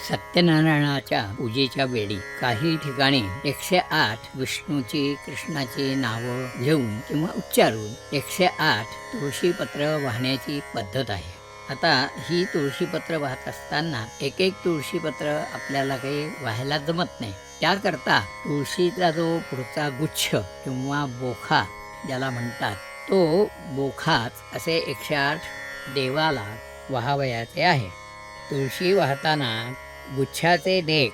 सत्यनारायणाच्या पूजेच्या वेळी काही ठिकाणी 108 विष्णूची कृष्णाची नावं घेऊन किंवा उच्चारून 108 तुळशीपत्र वाहण्याची पद्धत आहे. आता ही तुळशीपत्र वाहत असताना एक एक तुळशीपत्र आपल्याला काही व्हायला जमत नाही. त्याकरता तुळशीचा जो पुढचा गुच्छ किंवा बोखा ज्याला म्हणतात, तो बोखाच असे 108 देवाला वाहावयाचे आहे. तुळशी वाहताना गुच्छाचे देख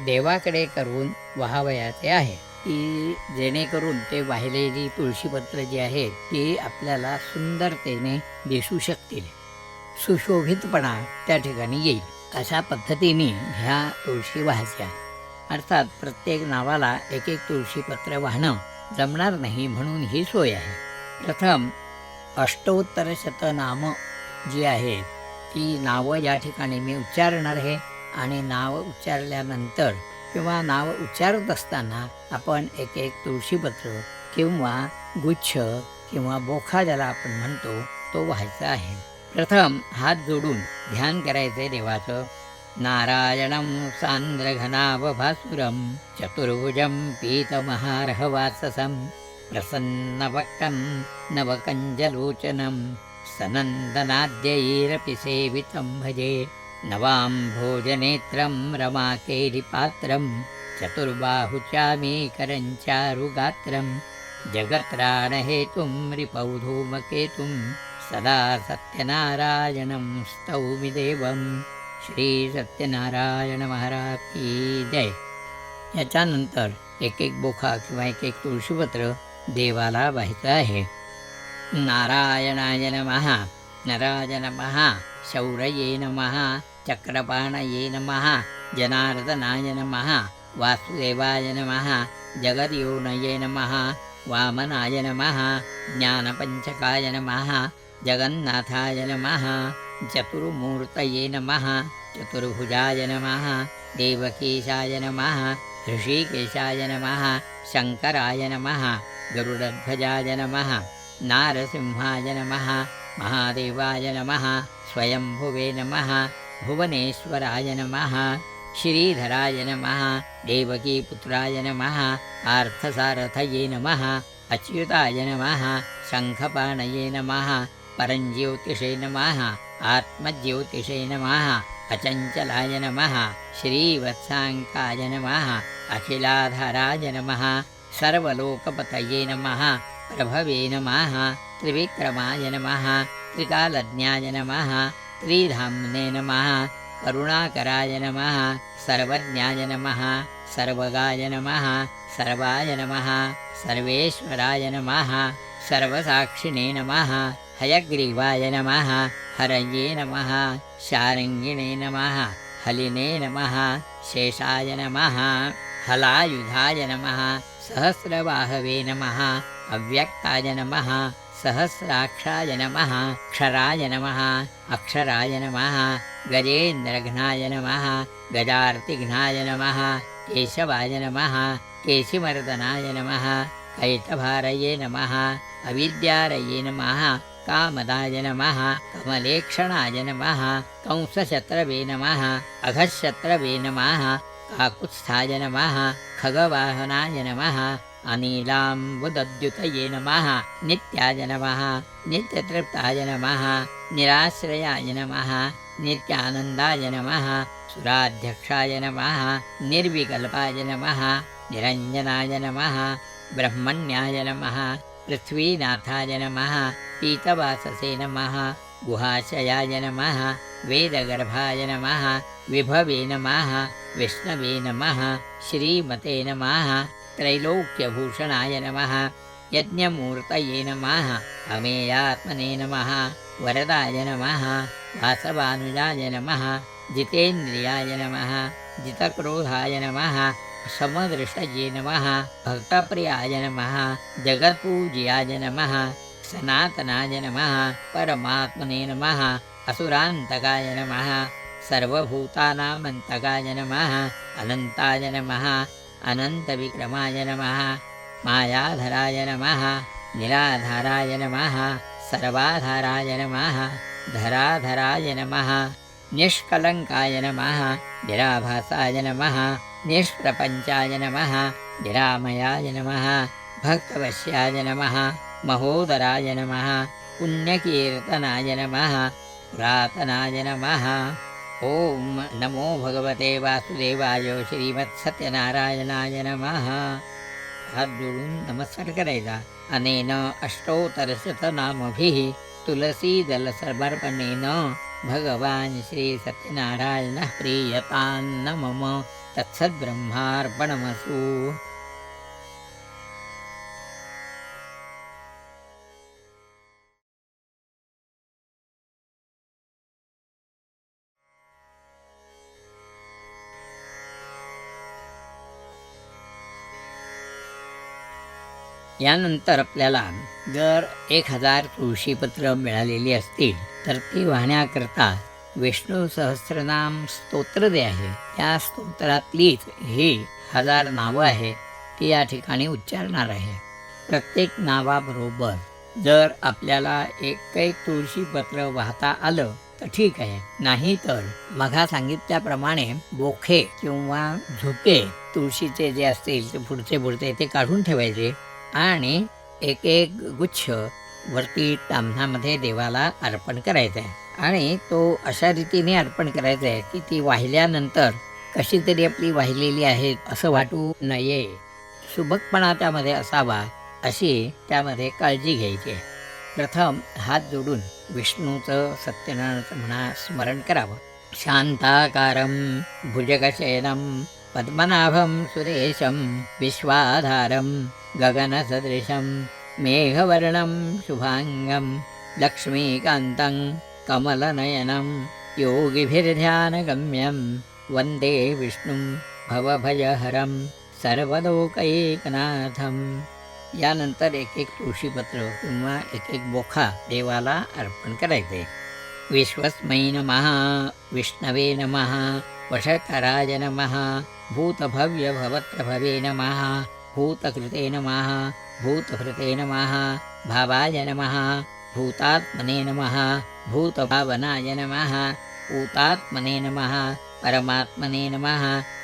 देवाकडे करून वाहावयाचे आहे, की जेणेकरून ते वाहिलेली तुळशीपत्र जी आहेत ती आपल्याला सुंदरतेने दिसू शकतील, सुशोभितपणा त्या ठिकाणी येईल. अशा पद्धतीने ह्या तुळशी वाहायच्या. अर्थात प्रत्येक नावाला एक एक तुळशीपत्र वाहणं जमणार नाही, म्हणून ही सोय आहे. प्रथम अष्टोत्तर शतनाम जी आहेत ती नावं या ठिकाणी मी उच्चारणार आहे आणि नाव उच्चारल्यानंतर किंवा नाव उच्चारत असताना आपण एक एक तुळशीपत्र किंवा गुच्छ किंवा बोखा ज्याला आपण म्हणतो तो व्हायचा आहे. प्रथम हात जोडून ध्यान करायचे देवाचं. नारायणं सांद्रघनावभासुरं चतुर्भुजं पीतमहार्हवाससं प्रसन्नवक्त्रं नवकञ्जलोचनं सनन्दनाद्यैरपि सेवितं भजे. नवाम्भोजनेत्रं रमाकेलिपात्रं चतुर्बाहुचामीकरं चारुगात्रं जगत्राणहेतुं रिपौधूमकेतुं सदा सत्यनारायणं स्तौमि देवं. श्री सत्यनारायण महाराज की जय. याच्यानंतर एक एक बोखा किंवा एक एक तुळशीपत्र देवाला व्हायचं आहे. नारायणाय नमः, नराय नमः, शौर्ये नमः, चक्रपाणये नमः, जनार्दनाय नमः, वासुदेवाय नमः, जगद्योनये नमः, वामनाय नमः, ज्ञानपञ्चकाय नमः, जगन्नाथाय नमः, चतुर्मूर्तये नमः, चतुर्भुजाय नमः, देवकेशाय नमः, ऋषिकेशाय नमः, शङ्कराय नमः, गरुडध्वजाय नमः, नारसिंहाय नमः, महादेवाय नमः, स्वयंभुवे नमः, भुवनेश्वराय नमः, श्रीधराय नमः, देवकीपुत्राय नमः, पार्थसारथये नमः, अच्युताय नमः, शङ्खपाणये नमः, परञ्ज्योतिषे नमः, आत्मज्योतिषे नमः, अचञ्चलाय नमः, श्रीवत्साङ्काय नमः, अखिलाधाराय नमः, सर्वलोकपतये नमः, प्रभवे नमः, त्रिविक्रमाय नमः, त्रिकालज्ञाय नमः, त्रिधाम्ने नमः, करुणाकराय नमः, सर्वज्ञाय नमः, सर्वगाय नमः, सर्वाय नमः, सर्वेश्वराय नमः, सर्वसाक्षिणे नमः, हयग्रीवाय नमः, हरये नमः, शारङ्गिणे नमः, हलिने नमः, शेषाय नमः, हलायुधाय नमः, सहस्रबाहवे नमः, अव्यक्ताय नमः, सहस्राक्षाय नमः, क्षराय नमः, अक्षराय नमः, गजेन्द्रघ्नाय नमः, गजार्तिघ्नाय नमः, केशवाय नमः, केशिमर्दनाय नमः, कैटभारये नमः, अविद्यारये नमः, कामदाय नमः, कमलेक्षणाय नमः, कंसशत्रवे नमः, अघशत्रवे नमः, काकुत्स्थाय नमः, खगवाहनाय नमः, अनिलाम्बुदद्युतये नमः, नित्याय नमः, नित्यतृप्ताय नमः, निराश्रयाय नमः, नित्यानन्दाय नमः, सुराध्यक्षाय नमः, निर्विकल्पाय नमः, निरञ्जनाय नमः, ब्रह्मण्याय नमः, पृथ्वीनाथाय नमः, पीतवाससे नमः, गुहाशयाय नमः, वेदगर्भाय नमः, विभवे नमः, विष्णवे नमः, श्रीमते नमः, त्रैलोक्यभूषणाय नमः, यज्ञमूर्तये नमः, अमेयात्मने नमः, वरदाय नमः, वासवानुजाय नमः, जितेन्द्रियाय नमः, जितक्रोधाय नमः, समदृष्टये नमः, भक्तप्रियाय नमः, जगत्पूज्याय नमः, सनातनाय नमः, परमात्मने नमः, असुरान्तकाय नमः, सर्वभूतानामन्तकाय नमः, अनन्ताय नमः, अनन्तविक्रमाय नमः, मायाधराय नमः, निराधाराय नमः, सर्वाधाराय नमः, धराधराय नमः, निष्कलङ्काय नमः, निराभासाय नमः निष्प्रपञ्चाय नमः निरामयाय नमः भक्तवश्याय नमः महोदराय नमः पुण्यकीर्तनाय नमः पुरातनाय नमः। ओम नमो भगवते वासुदेवाय श्रीमत्सत्यनारायणाय नमः। हात जोडून नमस्कार करायचा। अनेन अष्टोत्तरशतनामभिः तुलसीदल समर्पणेन भगवान श्री सत्यनारायणः प्रीयतान्न मम तत्सद्ब्रह्मार्पणमस्तु। यानंतर आपल्याला जर 1000 तुळशीपत्र मिळालेली असतील तर ती वाहण्याकरता विष्णू सहस्रनाम स्तोत्र जे आहे त्या स्तोत्रातलीच ही 1000 नावं आहे ती या ठिकाणी उच्चारणार आहे। प्रत्येक नावाबरोबर जर आपल्याला एक तुळशीपत्र वाहता आलं तर ठीक आहे, नाही तर मघा सांगितल्याप्रमाणे बोखे किंवा झुके तुळशीचे जे असतील ते पुढचे ते काढून ठेवायचे आणि एक गुच्छ वरती ताम्हणामध्ये देवाला अर्पण करायचा आहे आणि तो अशा रीतीने अर्पण करायचा आहे की ती वाहिल्यानंतर कशी तरी आपली वाहिलेली आहे असं वाटू नये, सुबकपणा त्यामध्ये असावा अशी त्यामध्ये काळजी घ्यायची आहे। प्रथम हात जोडून विष्णूचं सत्यनारायणाचं म्हणा स्मरण करावं। शांताकारं भुजगशयनं पद्मनाभं सुरेशं विश्वाधारं गगनसदृशं मेघवर्णं शुभांगं लक्ष्मीकान्तं कमलनयनं योगिभिर्ध्यानगम्यं वन्दे विष्णुं भवभयहरं सर्वलोकैकनाथं। यानंतर एक तुळशीपत्र किंवा एक बोखा देवाला अर्पण करायचे। विश्वस्मै नमः विष्णवे नमः वषट्कराय नमः भूतभव्यभवत्रभवे नमः भूतकृते नमः भूतभृते नमः भावाय नमः भूतात्मने नमः भूतभावनाय नमः भूतात्मने नमः परमात्मने नमः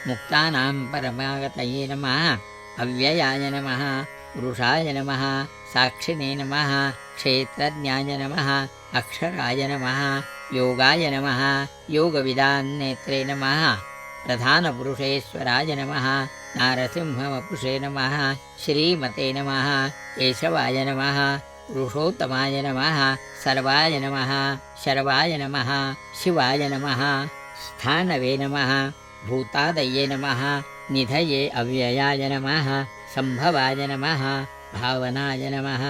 मुक्तानां परमागतये नमः अव्ययाय नमः पुरुषाय नमः साक्षिणे नमः क्षेत्रज्ञाय नमः अक्षराय नमः योगाय नमः योगविदान्नेत्रे नमः प्रधानपुरुषेश्वराय नमः नारसिंहवपुषे नमः श्रीमते नमः केशवाय नमः पुरुषोत्तमाय नमः सर्वाय नमः शर्वाय नमः शिवाय नमः स्थानवे नमः भूतादये नमः निधये अव्ययाय नमः संभवाय नमः भावनाय नमः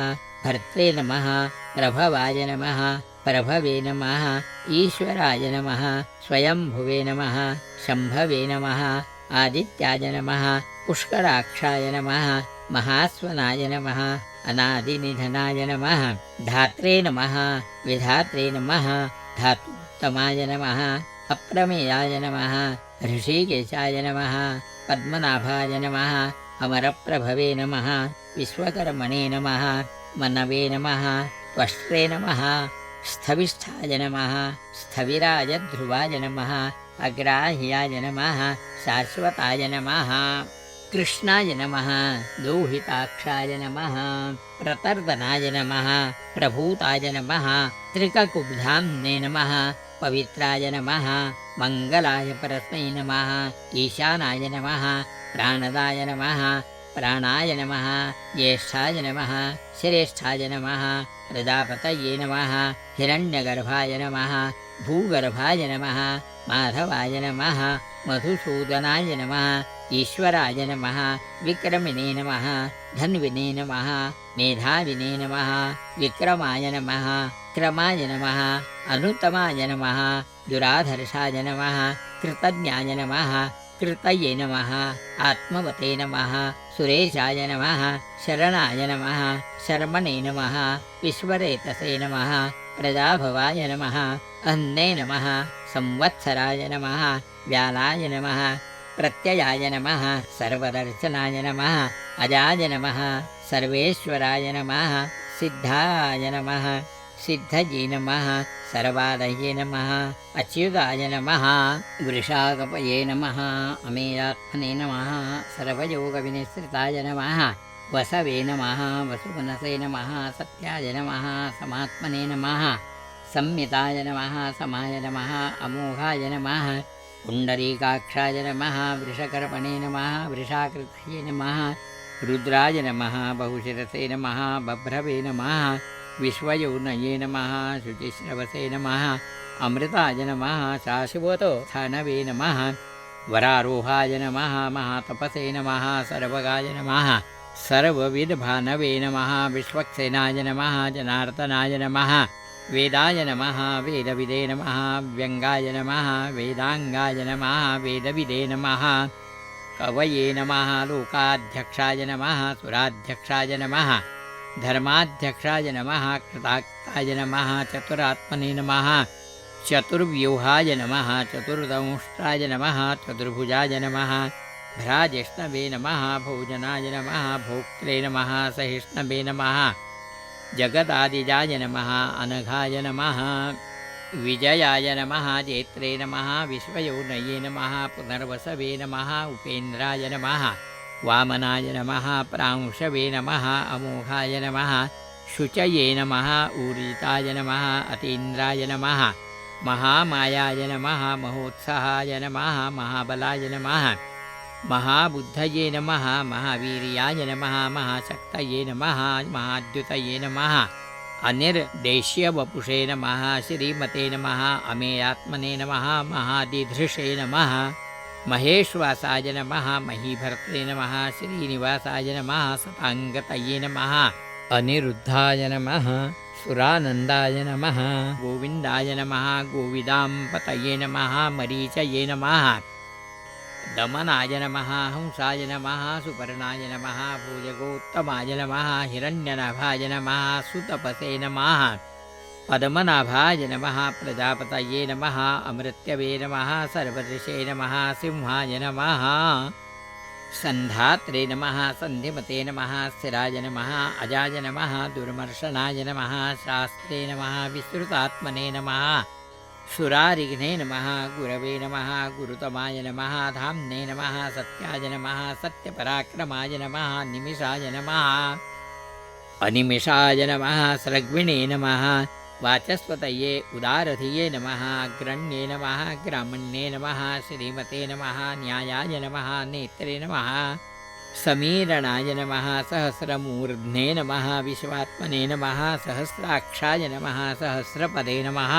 भर्त्रे नमः प्रभवाय नमः प्रभवे नमः ईश्वराय नमः स्वयंभुवे नमः शंभवे नमः आदित्याय नमः पुष्कराक्षाय नमः महास्वनाय नमः अनादिनिधनाय नमः धात्रे नमः विधात्रे नमः धातुत्तमाय नमः अप्रमेयाय नमः ऋषिकेशाय नमः पद्मनाभाय नमः अमरप्रभवे नमः विश्वकर्मणे नमः मनवे नमः त्वष्ट्रे नमः स्थविष्ठाय नमः स्थविराय ध्रुवाय नमः अग्राह्याय नमः शाश्वताय नमः कृष्णाय नमः लोहिताक्षाय नमः प्रतर्दनाय नमः प्रभूताय नमः त्रिककुब्धाम्ने नमः पवित्राय नमः मंगलाय परस्मै नमः ईशानाय नमः प्राणदाय नमः प्राणाय नमः ज्येष्ठाय नमः श्रेष्ठाय नमः प्रजापतये नमः हिरण्यगर्भाय नमः भूगर्भाय नमः माधवाय नमः मधुसूदनाय नमः ईश्वराय नमः विक्रमिणे नमः धन्विने नमः मेधाविने नमः विक्रमाय नमः क्रमाय नमः अनुत्तमाय नमः दुराधर्षाय नमः कृतज्ञाय नमः कृतये नमः आत्मवते नमः सुरेशाय नमः शरणाय नमः शर्मणे नमः विश्वरेतसे नमः प्रजाभवाय नमः अन्ने नमः संवत्सराय नमः व्यालाय नमः प्रत्ययाय नमः सर्वदर्शनाय नमः अजाय नमः सर्वेश्वराय नमः सिद्धाय नमः सिद्धये नमः सर्वादये नमः अच्युताय नमः वृषाकपये नमः अमेयात्मने नमः सर्वयोगविनिश्रिताय नमः वसवे नमः वसुमनसे नमः सत्याय नमः समात्मने नमः संमिताय नमः समाय नमः अमोघाय नमः पुण्डरीकाक्षाय नमः वृषकर्पणे नमः वृषाकृतये नमः रुद्राय नमः बहुशिरसे नमः बभ्रवे नमः विश्वयोनये नमः शुचिश्रवसे नमः अमृताय नमः शाश्वतस्थानवे नमः वरारोहाय नमः महातपसे नमः सर्वगाय नमः सर्वविदभानवे नमः विश्वक्सेनाय नमः जनार्दनाय नमः वेदाय नमः वेदविदे नमः व्यङ्गाय नमः वेदाङ्गाय नमः वेदविदे नमः कवये नमः लोकाध्यक्षाय नमः सुराध्यक्षाय नमः धर्माध्यक्षाय नमः कृताक्ताय नमः चतुरात्मने नमः चतुर्व्यूहाय नमः चतुर्दंष्ट्राय नमः चतुर्भुजाय नमः भ्राजिष्णवे नमः भोजनाय नमः भोक्त्रे नमः सहिष्णवे नमः जगदादिजाय नमः अनघाय नमः विजयाय नमः जेत्रे नमः विश्वयोनये नमः पुनर्वसवे नमः उपेन्द्राय नमः वामनाय नमः प्रांशवे नमः अमोघाय नमः शुचये नमः ऊर्जिताय नमः अतीन्द्राय नमः महामायाय नमः महोत्साहाय नमः महाबलाय नमः महाबुद्धये नमः महावीर्याय नमः महाशक्तये नमः महाद्युतये नमः अनिर्देश्यवपुषे नमः श्रीमते नमः अमेयात्मने नमः महादिधृषे नमः महेश्वासाय नमः महीभर्त्रे नमः श्रीनिवासाय नमः सताङ्गतये नमः अनिरुद्धाय नमः सुरानन्दाय नमः गोविन्दाय नमः गोविदाम्पतये नमः मरीचये नमः दमनाय नमः हंसाय नमः सुपर्णाय नमः भुजगोत्तमाय नमः हिरण्यनाभाय नमः सुतपसे नमः पद्मनाभाय नमः प्रजापतये नमः अमृत्यवे नमः सर्वदृशे नमः सिंहाय नमः सन्धात्रे नमः सन्धिमते नमः स्थिराय नमः अजाय नमः दुर्मर्शनाय नमः शास्त्रे नमः विस्तृतात्मने नमः सुरारिघ्ने नमः गुरवे नमः गुरुतमाय नमः धाम्ने नमः सत्याय नमः सत्यपराक्रमाय नमः निमिषाय नमः अनिमिषाय नमः स्रग्विणे नमः वाचस्पतये उदारधिये नमः अग्रण्ये नमः ग्रामण्ये नमः श्रीमते नमः न्यायाय नमः नेत्रे नमः समीरणाय नमः सहस्रमूर्ध्ने नमः विश्वात्मने नमः सहस्राक्षाय नमः सहस्रपदे नमः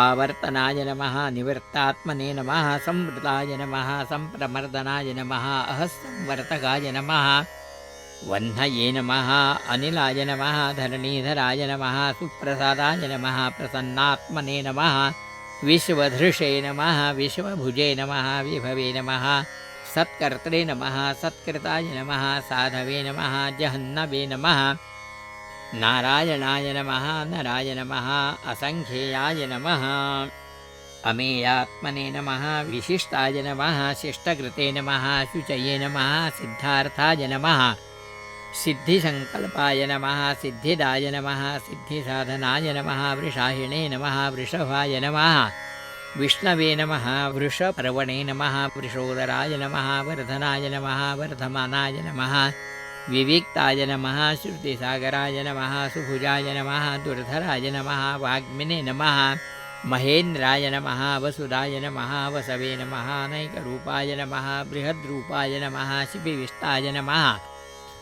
आवर्तनाय नमः निवृत्तात्मने नमः संवृताय नमः संप्रमर्दनाय नमः अहस्संवर्तकाय नमः वह्नये नमः अनिलाय नमः धरणीधराय नमः सुप्रसादाय नमः प्रसन्नात्मने नमः विश्वधृषे नमः विश्वभुजे नमः विभवे नमः सत्कर्त्रे नमः सत्कृताय नमः साधवे नमः जहन्नवे नमः नारायणाय नमः नराय नमः असङ्ख्येयाय नमः अमेयात्मने नमः विशिष्टाय नमः शिष्टकृते नमः शुचये नमः सिद्धार्थाय नमः सिद्धिसङ्कल्पाय नमः सिद्धिदाय नमः सिद्धिसाधनाय नमः वृषाहिणे नमः वृषभाय नमः विष्णवे नमः वृषपर्वणे नमः वृषोदराय नमः वर्धनाय नमः वर्धमानाय नमः विविक्ताय नमः श्रुतिसागराय नमः सुभुजाय नमः दुर्धराय नमः वाग्मिने नमः महेन्द्राय नमः वसुदाय नमः वसवे नमः नैकरूपाय नमः बृहद्रूपाय नमः शिबिविष्टाय नमः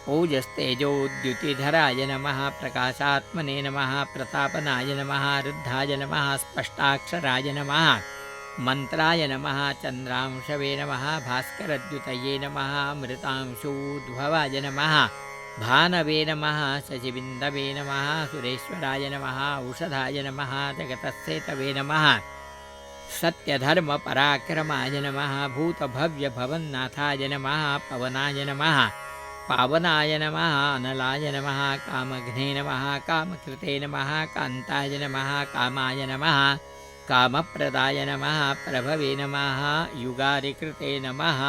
ओजस्तेजोद्युतिधराय नमः प्रकाशात्मने नमः प्रतापनाय नमः रुद्धाय नमः स्पष्टाक्षराय नमः मन्त्राय नमः चन्द्रांशवे नमः भास्करद्युतये नमः मृतांशोद्भवाय नमः भानवे नमः शशिबिन्दवे नमः सुरेश्वराय नमः औषधाय नमः जगतस्सेतवे नमः सत्यधर्मपराक्रमाय नमः भूतभव्यभवन्नाथाय नमः पवनाय नमः पावनाय नमः अनलाय नमः कामघ्ने नमः कामकृते नमः कान्ताय नमः कामाय नमः कामप्रदाय नमः प्रभवे नमः युगारिकृते नमः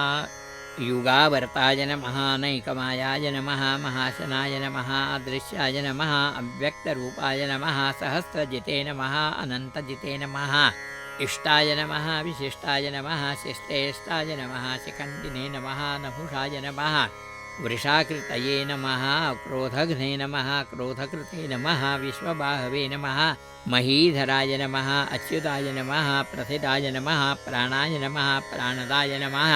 युगावर्ताय नमः नैकमायाय नमः महाशनाय नमः अदृश्याय नमः अव्यक्तरूपाय नमः सहस्रजिते नमः अनन्तजिते नमः इष्टाय नमः विशिष्टाय नमः शिष्टेष्टाय नमः शिखण्डिने नमः नभुषाय नमः वृषाकृतये नमः क्रोधघ्ने नमः क्रोधकृते नमः विश्वबाहवे नमः महीधराय नमः अच्युताय नमः प्रथिताय नमः प्राणाय नमः प्राणदाय नमः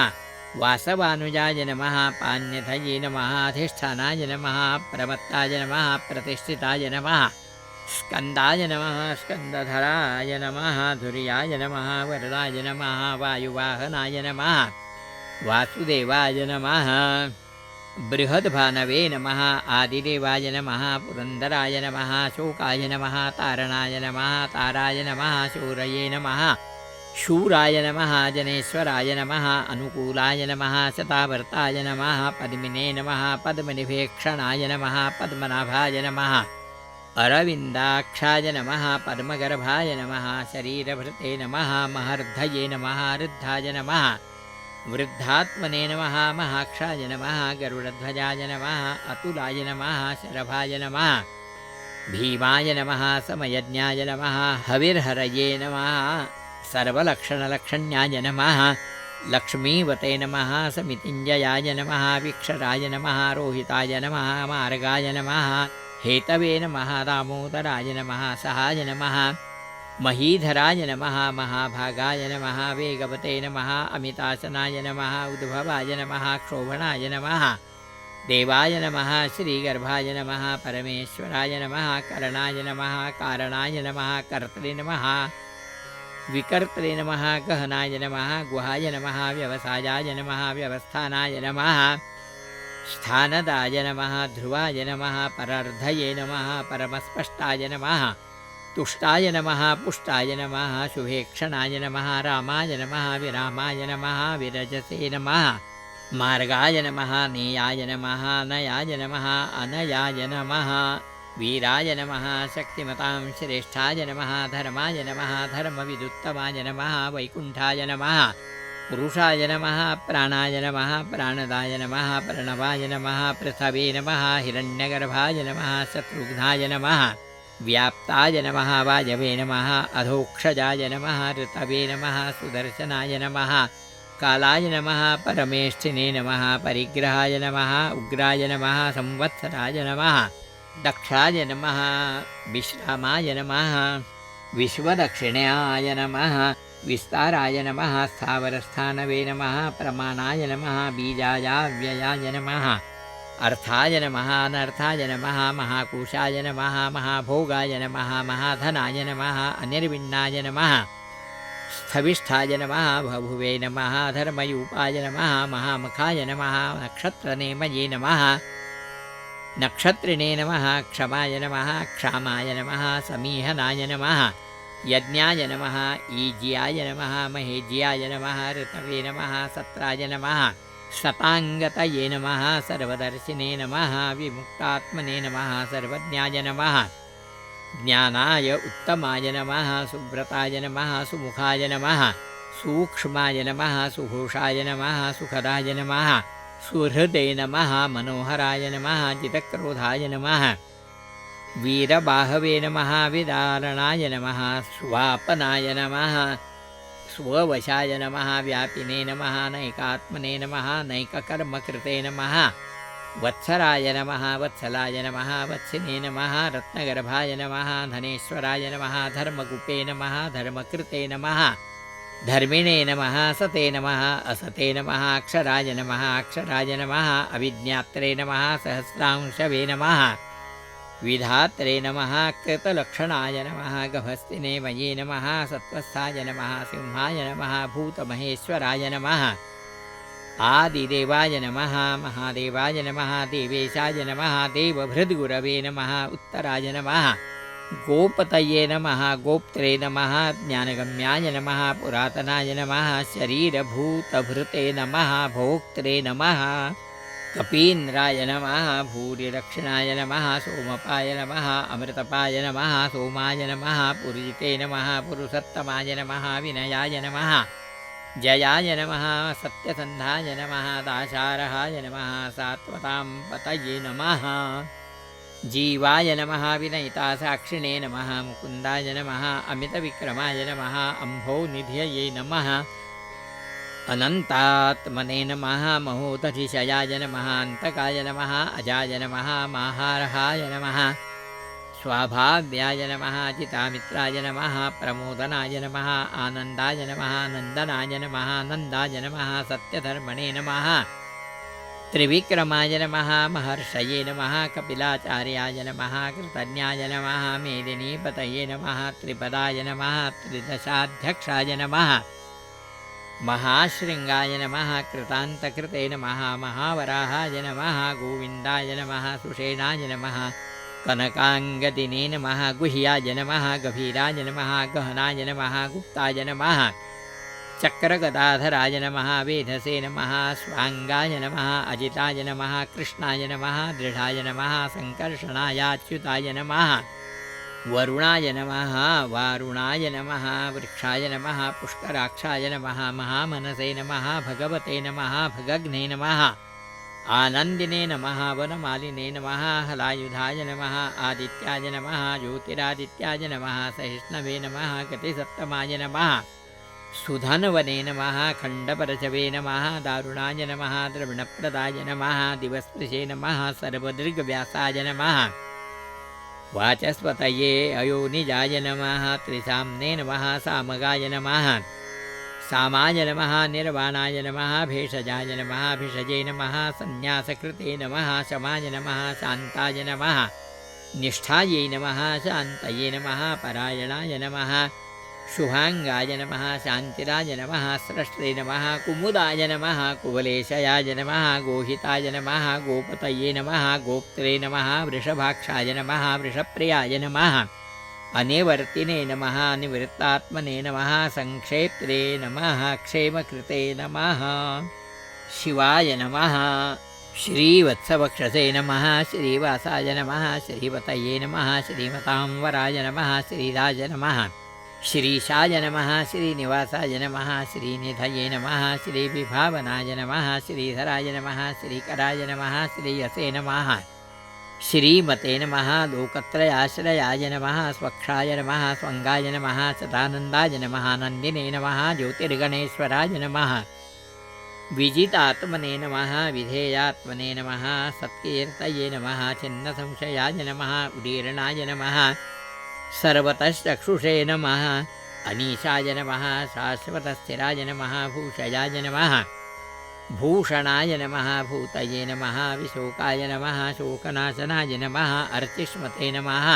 वासवानुजाय नमः पान्यथये नमः अधिष्ठानाय नमः प्रमत्ताय नमः प्रतिष्ठिताय नमः स्कन्दाय नमः स्कन्दधराय नमः धुर्याय नमः वरदाय नमः वायुवाहनाय नमः वासुदेवाय नमः बृहद्भानवे नमः आदिदेवाय नमः पुरन्दराय नमः शोकाय नमः तारणाय नमः ताराय नमः शूरये नमः शूराय नमः जनेश्वराय नमः अनुकूलाय नमः शतावर्ताय नमः पद्मिने नमः पद्मनिभेक्षणाय नमः पद्मनाभाय नमः अरविन्दाक्षाय नमः पद्मगर्भाय नमः शरीरभृते नमः महर्धये नमः ऋद्धाय नमः वृद्धात्मने नमः महाक्षाय नमः गरुडध्वजाय नमः अतुलाय नमः शरभाय नमः भीमाय नमः समयज्ञाय नमः हविर्हरये नमः सर्वलक्षणलक्षण्याय नमः लक्ष्मीवते नमः समितिञ्जयाय नमः विक्षराय नमः रोहिताय नमः मार्गाय नमः हेतवे नमः दामोदराय नमः सहाय नमः महीधराय नमः महाभागाय नमः वेगवते नमः अमितासनाय नमः उद्भवाय नमः क्षोभणाय नमः देवाय नमः श्रीगर्भाय नमः परमेश्वराय नमः करणाय नमः कारणाय नमः कर्त्रे नमः विकर्त्रे नमः गहनाय नमः गुहाय नमः व्यवसायाय नमः व्यवस्थानाय नमः स्थानदाय नमः ध्रुवाय नमः परर्धये नमः परमस्पष्टाय नमः तुष्टाय नमः पुष्टाय नमः शुभेक्षणाय नमः रामाय नमः विरामाय नमः विरजसे नमः मार्गाय नमः नेयाय नमः नयाय नमः अनयाय नमः वीराय नमः शक्तिमतां श्रेष्ठाय नमः धर्माय नमः धर्मविदुत्तमाय नमः वैकुण्ठाय नमः पुरुषाय नमः प्राणाय नमः प्राणदाय नमः प्रणवाय नमः पृथवे नमः हिरण्यगर्भाय नमः शत्रुघ्नाय नमः व्याप्ताय नमः वायवे नमः अधोक्षजाय नमः ऋतवे नमः सुदर्शनाय नमः कालाय नमः परमेष्ठिने नमः परिग्रहाय नमः उग्राय नमः संवत्सराय नमः दक्षाय नमः विश्रामाय नमः विश्वदक्षिणाय नमः विस्ताराय नमः स्थावरस्थानवे नमः प्रमाणाय नमः बीजायाव्ययाय नमः अर्थाय नमः अनर्थाय नमः महाकोशाय नमः महाभोगाय नमः महाधनाय नमः अनिर्विण्णाय नमः स्थविष्ठाय नमः बभुवे नमः धर्मयूपाय नमः महामुखाय नमः नक्षत्रनेमये नमः नक्षत्रिणे नमः क्षमाय नमः क्षामाय नमः समीहनाय नमः यज्ञाय नमः ईज्याय नमः महेज्याय नमः ऋतवे नमः सत्राय नमः शताङ्गतये नमः सर्वदर्शिने नमः विमुक्तात्मने नमः सर्वज्ञाय नमः ज्ञानाय उत्तमाय नमः सुव्रताय नमः सुमुखाय नमः सूक्ष्माय नमः सुघोषाय नमः सुखदाय नमः सुहृदे नमः मनोहराय नमः जितक्रोधाय नमः वीरबाहवे नमः विदारणाय नमः स्वापनाय नमः स्ववशाय नमः व्यापिने नमः नैकात्मने नमः नैककर्मकृते नमः वत्सराय नमः वत्सलाय नमः वत्सिने नमः रत्नगर्भाय नमः धनेश्वराय नमः धर्मगुपे नमः धर्मकृते नमः धर्मिणे नमः सते नमः असते नमः अक्षराय नमः अक्षराय नमः अविज्ञात्रे नमः सहस्रांशवे नमः विधात्रे नमः कृतलक्षणाय नमः गभस्तिने मये नमः सत्वस्थाय नमः सिंहाय नमः भूतमहेश्वराय नमः आदिदेवाय नमः महादेवाय नमः देवेशाय नमः देवभृद्गुरवे नमः उत्तराय नमः गोपतये नमः गोप्त्रे नमः ज्ञानगम्याय नमः पुरातनाय नमः शरीरभूतभृते नमः भोक्त्रे नमः कपीन्द्राय नमः भूरिदक्षिणाय नमः सोमपाय नमः अमृतपाय नमः सोमाय नमः पुरिजिते नमः पुरुषोत्तमाय नमः विनयाय नमः जयाय नमः सत्यसन्धाय नमः दाशारहाय नमः सात्वतां पतये नमः जीवाय नमः विनयिता साक्षिणे नमः मुकुन्दाय नमः अमितविक्रमाय नमः अम्भोनिधये नमः अनन्तात्मने नमः महोदधिशयाय नमः अन्तकाय नमः अजाय नमः माहारहाय नमः स्वाभाव्याय नमः जितामित्राय नमः प्रमोदनाय नमः आनन्दाय नमः नन्दनाय नमः नन्दाय नमः सत्यधर्मणे नमः त्रिविक्रमाय नमः महर्षये नमः कपिलाचार्याय नमः कृतज्ञाय नमः मेदिनीपतये नमः त्रिपदाय नमः त्रिदशाध्यक्षाय नमः महाशृङ्गाय नमः कृतान्तकृते नमः महावराहाय नमः गोविन्दाय नमः सुषेणाय नमः कनकाङ्गदिने नमः गुह्याय नमः गभीराय नमः गहनाय नमः गुप्ताय नमः चक्रगदाधराय नमः वेधसे नमः स्वाङ्गाय नमः अजिताय नमः कृष्णाय नमः दृढाय नमः सङ्कर्षणायाच्युताय नमः वरुणाय नमः वारुणाय नमः वृक्षाय नमः पुष्कराक्षाय नमः महामनसे नमः भगवते नमः भगग्ने नमः आनन्दिने नमः वनमालिने नमः हलायुधाय नमः आदित्याय नमः ज्योतिरादित्याय नमः सहिष्णवे नमः गतिसप्तमाय नमः सुधन्वने नमः खण्डपरशवे नमः दारुणाय नमः द्रविणप्रदाय नमः दिवस्पृशे नमः सर्वदीर्घव्यासाय नमः वाचस्पतये अयोनिजाय नमः त्रिसाम्ने नमः सामगाय नमः सामाय नमः निर्वाणाय नमः भेषजाय नमः भिषजे नमः सन्न्यासकृते नमः शमाय नमः शान्ताय नमः निष्ठायै नमः शान्तये नमः परायणाय नमः शुभाङ्गाय नमः शान्तिराय नमः स्रष्टे नमः कुमुदाय नमः कुवलेशयाय नमः गोहिताय नमः गोपतये नमः गोप्त्रे नमः वृषभाक्षाय नमः वृषप्रियाय नमः अनिवर्तिने नमः निवृत्तात्मने नमः संक्षेप्त्रे नमः क्षेमकृते नमः शिवाय नमः श्रीवत्सवक्षसे नमः श्रीवासाय नमः श्रीपतये नमः श्रीमतांवराय नमः श्रीराज नमः श्रीशाय नमः श्रीनिवासाय नमः श्रीनिधये नमः श्रीविभावनाय नमः श्रीधराय नमः श्रीकराय नमः श्रीयसे नमः श्रीमते नमः लोकत्रयाश्रयाय नमः स्वक्षाय नमः स्वङ्गाय नमः सदानन्दाय नमः नन्दिने नमः ज्योतिर्गणेश्वराय नमः विजितात्मने नमः विधेयात्मने नमः सत्कीर्तये नमः छिन्नसंशयाय नमः उदीर्णाय नमः सर्वतश्चक्षुषे नमः अनीशाय नमः शाश्वतस्थिराय नमः भूषयाय नमः भूषणाय नमः भूतये नमः विशोकाय नमः शोकनाशनाय नमः अर्चिष्मते नमः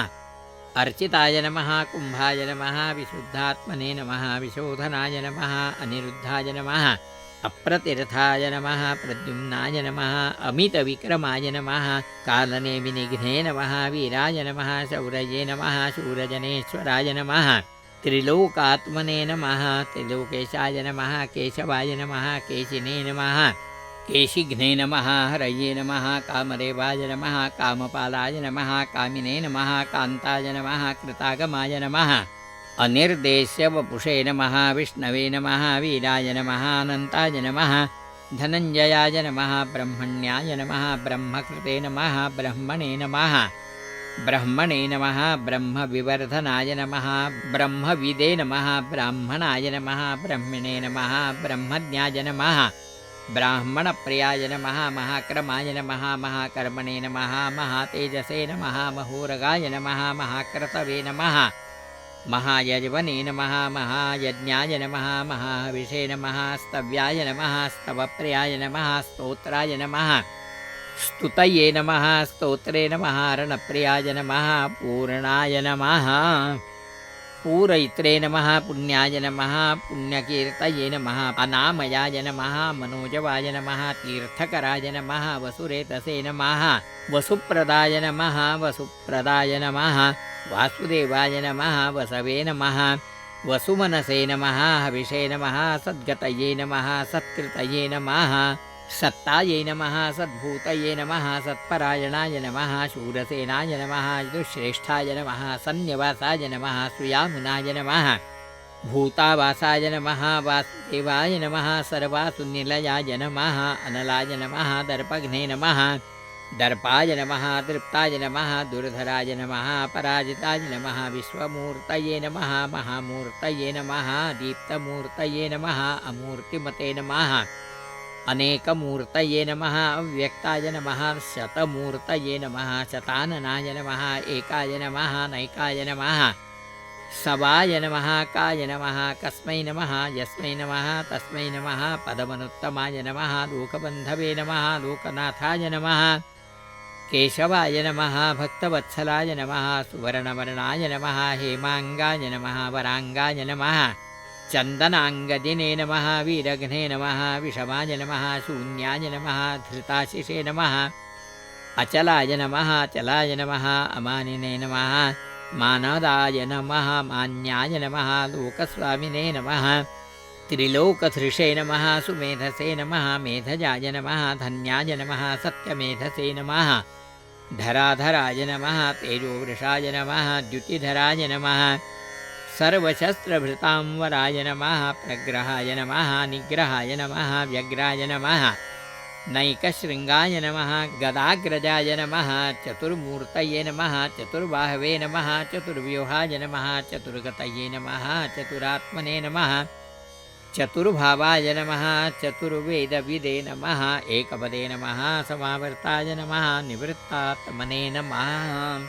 अर्चिताय नमः कुम्भाय नमः विशुद्धात्मने नमः विशोधनाय नमः अनिरुद्धाय नमः अप्रतिरथाय नमः प्रद्युम्नाय नमः अमितविक्रमाय नमः कालने विनिघ्ने नमः वीराय नमः शौरये नमः शूरजनेश्वराय नमः त्रिलोकात्मने नमः त्रिलोकेशाय नमः केशवाय नमः केशिने नमः केशिघ्ने नमः हरये नमः कामदेवाय नमः कामपालाय नमः कामिने नमः कान्ताय नमः कृतागमाय नमः अनिर्देश्यवपुषे नमः विष्णवे नमः वीराय नमः अनन्ताय नमः धनञ्जयाय नमः ब्रह्मण्याय नमः ब्रह्मकृते नमः ब्रह्मणे नमः ब्रह्मणे नमः ब्रह्मविवर्धनाय नमः ब्रह्मविदे नमः ब्राह्मणाय नमः ब्रह्मणे नमः ब्रह्मज्ञाय नमः ब्राह्मणप्रियाय नमः महाक्रमाय नमः महाकर्मणे नमः महातेजसे नमः महोरगाय नमः महाक्रतवे नमः महायज्वने नमः महायज्ञाय नमः महाविषे नमः स्तव्याय नमः स्तवप्रियाय नमः स्तोत्राय नमः स्तुतये नमः स्तोत्रे नमः रणप्रियाय नमः पूर्णाय नमः पूरयित्रे नमः पुण्याय नमः पुण्यकीर्तये नमः अनामयाय नमः मनोजवाय नमः तीर्थकराय नमः वसुरेतसे नमः वसुप्रदाय नमः वसुप्रदाय नमः वासुदेवाय नमः वसवे नमः वसुमनसे नमः हविषे नमः सद्गतये नमः सत्कृतये नमः सत्तायै नमः सद्भूतये नमः सत्परायणाय नमः शूरसेनाय नमः यदुश्रेष्ठाय नमः सन्निवासाय नमः सुयामुनाय नमः भूतावासाय नमः वासुदेवाय नमः सर्वासुनिलयाय नमः अनलाय नमः दर्पघ्ने नमः दर्पाय नमः तृप्ताय नमः दुर्धराय नमः पराजिताय नमः विश्वमूर्तये नमः महामूर्तये नमः दीप्तमूर्तये नमः अमूर्तिमते नमः अनेकमूर्तये नमः अव्यक्ताय नमः शतमूर्तये नमः शताननाय नमः एकाय नमः नैकाय नमः सवाय नमः काय नमः कस्मै नमः यस्मै नमः तस्मै नमः पदमनुत्तमाय नमः लोकबन्धवे नमः लोकनाथाय नमः केशवाय नमः भक्तवत्सलाय नमः सुवर्णवर्णाय नमः हेमाङ्गाय नमः वराङ्गाय नमः चन्दनाङ्गदिने नमः वीरघ्ने नमः विषमाय नमः शून्याय नमः धृताशिषे नमः अचलाय नमः चलाय नमः अमानिने नमः मानदाय नमः मान्याय नमः लोकस्वामिने नमः त्रिलोकधृषे नमः सुमेधसे नमः मेधजाय नमः धन्याय नमः सत्यमेधसे नमः धराधराय नमः तेजोवृषाय नमः द्युतिधराय नमः सर्वशस्त्रभृतांवराय नमः प्रग्रहाय नमः निग्रहाय नमः व्यग्राय नमः नैकशृङ्गाय नमः गदाग्रजाय नमः चतुर्मूर्तये नमः चतुर्बाहवे नमः चतुर्व्यूहाय नमः चतुर्गतये नमः चतुरात्मने नमः चतुर्भावाय नमः चतुर्वेदविदे नमः एकपदे नमः समावर्ताय नमः निवृत्तात्मने नमः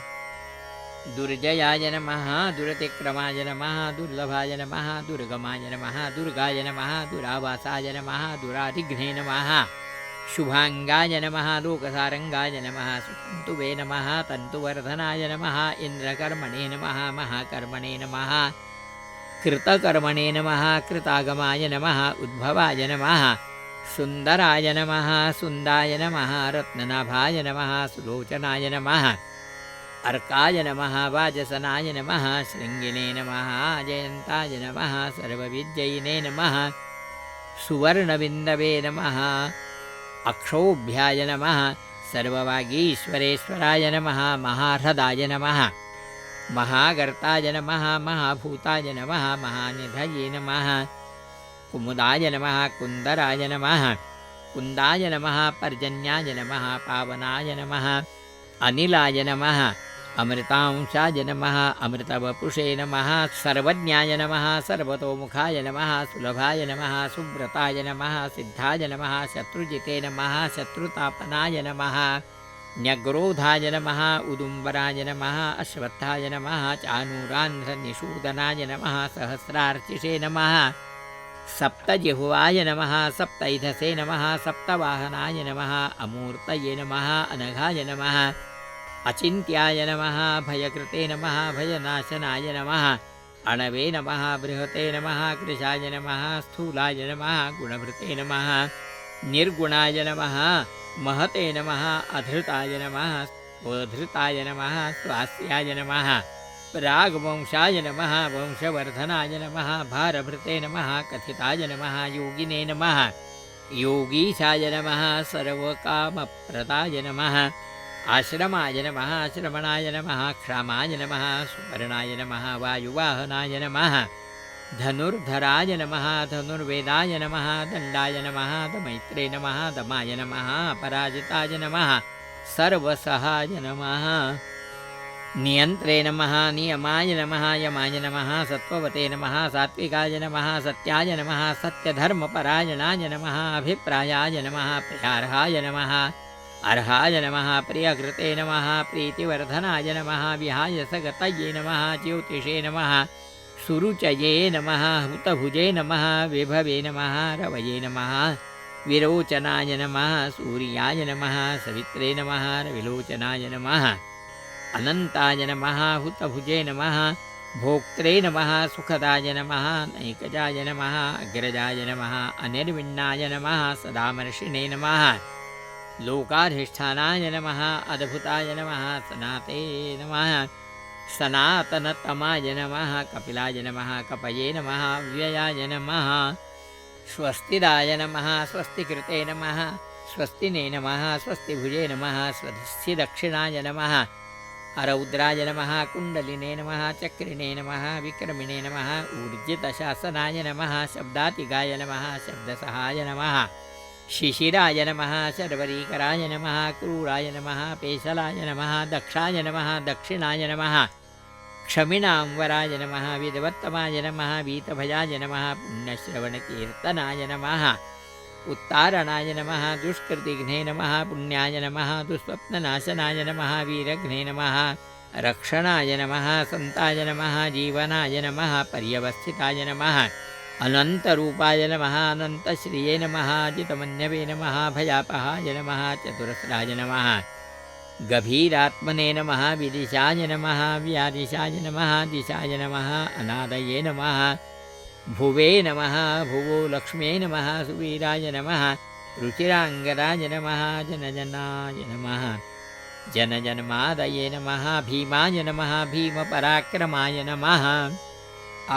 दुर्जयाय नमः दुरतिक्रमाय नमः दुर्लभाय नमः दुर्गमाय नमः दुर्गाय नमः दुरावासाय नमः दुराधिघ्ने नमः शुभाङ्गाय नमः लोकसारङ्गाय नमः सुतन्तुवे नमः तन्तुवर्धनाय नमः इन्द्रकर्मणे नमः महाकर्मणे नमः कृतकर्मणे नमः कृतागमाय नमः उद्भवाय नमः सुन्दराय नमः सुन्दाय नमः रत्ननाभाय नमः सुलोचनाय नमः अर्काय नमः वाजसनाय नमः शृङ्गिने नमः जयन्ताय नमः सर्वविद्ययिने नमः सुवर्णबिन्दवे नमः अक्षोभ्याय नमः सर्ववागीश्वरेश्वराय नमः महाह्रदाय नमः महागर्ताय नमः महाभूताय नमः महानिधये नमः कुमुदाय नमः कुन्दराय नमः कुन्दाय नमः पर्जन्याय नमः पावनाय नमः अनिलाय नमः अमृतांशाय नमः अमृतवपुषे नमः सर्वज्ञाय नमः सर्वतोमुखाय नमः सुलभाय नमः सुव्रताय नमः सिद्धाय नमः शत्रुजिते नमः शत्रुतापनाय नमः न्यग्रोधाय नमः उदुम्बराय नमः अश्वत्थाय नमः चानूरान्ध्रनिषूदनाय नमः सहस्रार्चिषे नमः सप्तजिह्वाय नमः सप्तैधसे नमः सप्तवाहनाय नमः अमूर्तये नमः अनघाय नमः अचिन्त्याय नमः भयकृते नमः भयनाशनाय नमः अणवे नमः बृहते नमः कृशाय नमः स्थूलाय नमः गुणभृते नमः निर्गुणाय नमः महते नमः अधृताय नमः स्वधृताय नमः स्वास्याय नमः रागवंशाय नमः वंशवर्धनाय नमः भारभृते नमः कथिताय नमः योगिने नमः योगीशाय नमः सर्वकामप्रदाय नमः आश्रमाय नमः श्रमणाय नमः क्षामाय नमः सुवर्णाय नमः वायुवाहनाय नमः धनुर्धराय नमः धनुर्वेदाय नमः दण्डाय नमः दमैत्रे नमः दमाय नमः पराजिताय नमः सर्वसहाय नमः नियन्त्रे नमः नियमाय नमः यमाय नमः सत्त्ववते नमः सात्विकाय नमः सत्याय नमः सत्यधर्मपरायणाय नमः अभिप्रायाय नमः प्रियार्हाय नमः अर्हाय नमः प्रियकृते नमः प्रीतिवर्धनाय नमः विहायसगतये नमः ज्योतिषे नमः सुरुचये नमः हुतभुजे नमः विभवे नमः रवये नमः विरोचनाय नमः सूर्याय नमः सवित्रे नमः रविलोचनाय नमः अनन्ताय नमः हुतभुजे नमः भोक्त्रे नमः सुखदाय नमः नैकजाय नमः अग्रजाय नमः अनिर्विण्णाय नमः सदामर्षिणे नमः लोकाधिष्ठानाय नमः अद्भुताय नमः सनाते नमः सनातनतमाय नमः कपिलाय नमः कपये नमः व्ययाय नमः स्वस्तिदाय नमः स्वस्तिकृते नमः स्वस्तिने नमः स्वस्तिभुजे नमः स्वस्तिदक्षिणाय नमः अरौद्राय नमः कुण्डलिने नमः चक्रिणे नमः विक्रमिणे नमः ऊर्जितशासनाय नमः शब्दातिगाय नमः शब्दसहाय नमः शिशिराय नमः शर्वरीकराय नमः क्रूराय नमः पेशलाय नमः दक्षाय नमः दक्षिणाय नमः क्षमिणांवराय नमः विदवत्तमाय नमः वीतभयाय नमः पुण्यश्रवणकीर्तनाय नमः उत्तारणाय नमः दुष्कृतिघ्ने नमः पुण्याय नमः दुःस्वप्ननाशनाय नमः वीरघ्ने नमः रक्षणाय नमः संताय नमः जीवनाय नमः पर्यवस्थिताय नमः अनन्तरूपाय नमः अनन्तश्रिये नमः जितमन्यवे नमः भयापहाय नमः चतुरस्राय नमः गभीरात्मने नमः विदिशाय नमः व्यादिशाय नमः दिशाय नमः अनादये नमः भुवे नमः भुवो लक्ष्मे नमः सुवीराय नमः रुचिराङ्गराय नमः जनजनाय नमः जनजन्मादये नमः भीमाय नमः भीमपराक्रमाय नमः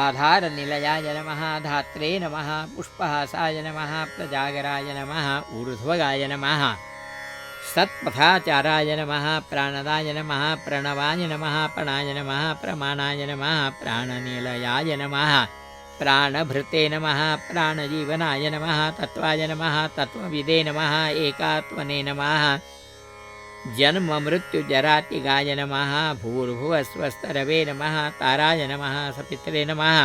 आधारनिलयाय नमः धात्रे नमः पुष्पहासाय नमः प्रजागराय नमः ऊर्ध्वगाय नमः सत्पथाचाराय नमः प्राणदाय नमः प्रणवाय नमः पणाय नमः प्रमाणाय नमः प्राणनिलयाय नमः प्राणभृते नमः प्राणजीवनाय नमः तत्त्वाय नमः तत्त्वविदे नमः एकात्मने नमः जन्ममृत्युजरातिगाय नमः भूर्भुवस्वस्तरवे नमः ताराय नमः सपित्रे नमः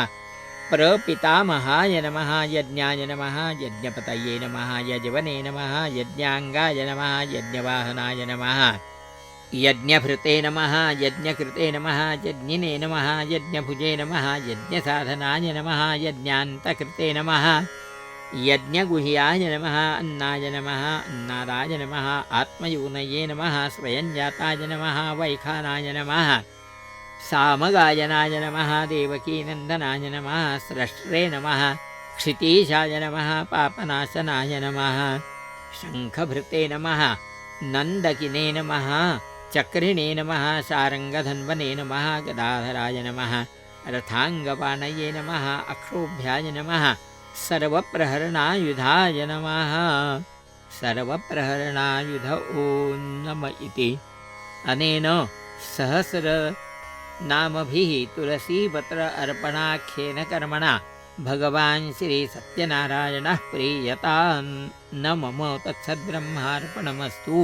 प्रपितामहाय नमः यज्ञाय नमः यज्ञपतये नमः यजवने नमः यज्ञाङ्गाय नमः यज्ञवाहनाय नमः यज्ञभृते नमः यज्ञकृते नमः यज्ञिने नमः यज्ञभुजे नमः यज्ञसाधनाय नमः यज्ञान्तकृते नमः यज्ञगुह्याय नमः अन्नाय नमः अन्नादाय नमः आत्मयूनये नमः स्वयंजाताय नमः वैखानाय नमः सामगायनाय नमः देवकीनन्दनाय नमः स्रष्ट्रे नमः क्षितीशाय नमः पापनाशनाय नमः शङ्खभृते नमः नन्दकिने नमः चक्रिणे नमः शारङ्गधन्वने नमः गदाधराय नमः रथाङ्गपाणये नमः अक्षोभ्याय नमः सर्वप्रहरणायुधाय नमः सर्वप्रहरणायुध ॐ नम इति अनेन सहस्रनामभिः तुलसीपत्र अर्पणाख्येन कर्मणा भगवान् श्रीसत्यनारायणः प्रीयतां न मम तत्सद्ब्रह्मार्पणमस्तु।